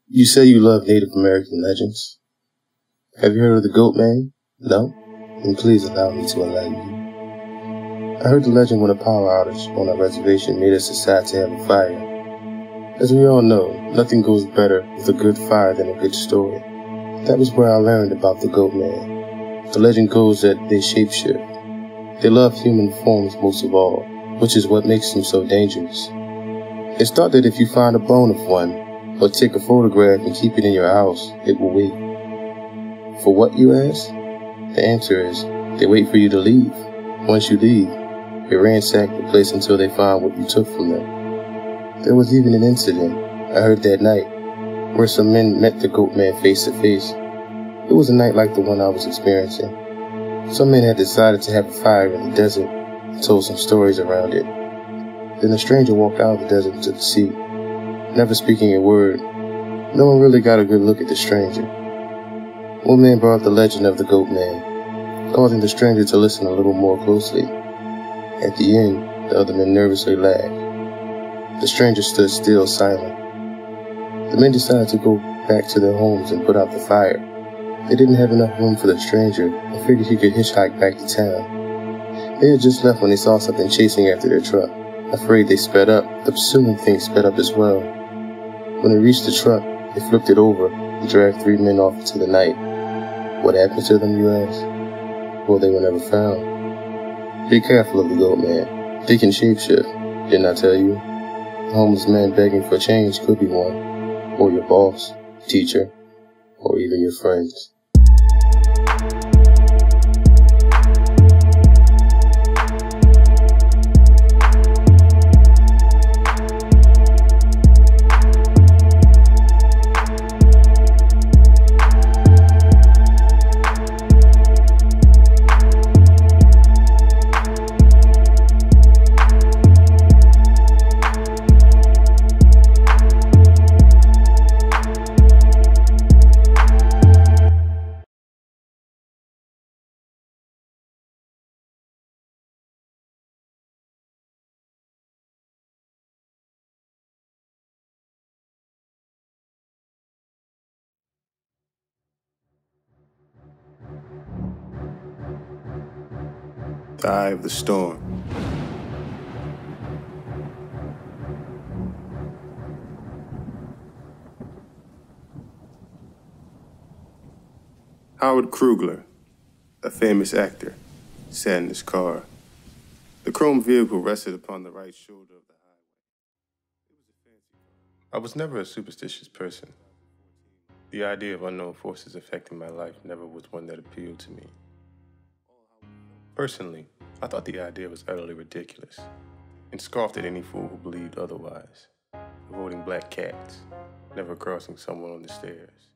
You say you love Native American legends. Have you heard of the Goatman? No? Then please allow me to enlighten you. I heard the legend when a power outage on our reservation made us decide to have a fire. As we all know, nothing goes better with a good fire than a good story. That was where I learned about the Goatman. The legend goes that they shapeshift. They love human forms most of all, which is what makes them so dangerous. It's thought that if you find a bone of one, or take a photograph and keep it in your house, it will wait. For what, you ask? The answer is, they wait for you to leave. Once you leave, they ransack the place until they find what you took from them. There was even an incident I heard that night, where some men met the Goatman face to face. It was a night like the one I was experiencing. Some men had decided to have a fire in the desert and told some stories around it. Then a stranger walked out of the desert into the sea. Never speaking a word, no one really got a good look at the stranger. One man brought up the legend of the Goatman, causing the stranger to listen a little more closely. At the end, the other men nervously laughed. The stranger stood still, silent. The men decided to go back to their homes and put out the fire. They didn't have enough room for the stranger and figured he could hitchhike back to town. They had just left when they saw something chasing after their truck. Afraid they sped up, the pursuing thing sped up as well. When they reached the truck, they flipped it over and dragged 3 men off into the night. What happened to them, you ask? Well, they were never found. Be careful of the Goatman. They can shapeshift, didn't I tell you? A homeless man begging for change could be one, or your boss, teacher, or even your friends. The eye of the storm. Howard Krugler, a famous actor, sat in his car. The chrome vehicle rested upon the right shoulder of the highway. I was never a superstitious person. The idea of unknown forces affecting my life never was one that appealed to me. Personally, I thought the idea was utterly ridiculous and scoffed at any fool who believed otherwise, avoiding black cats, never crossing someone on the stairs.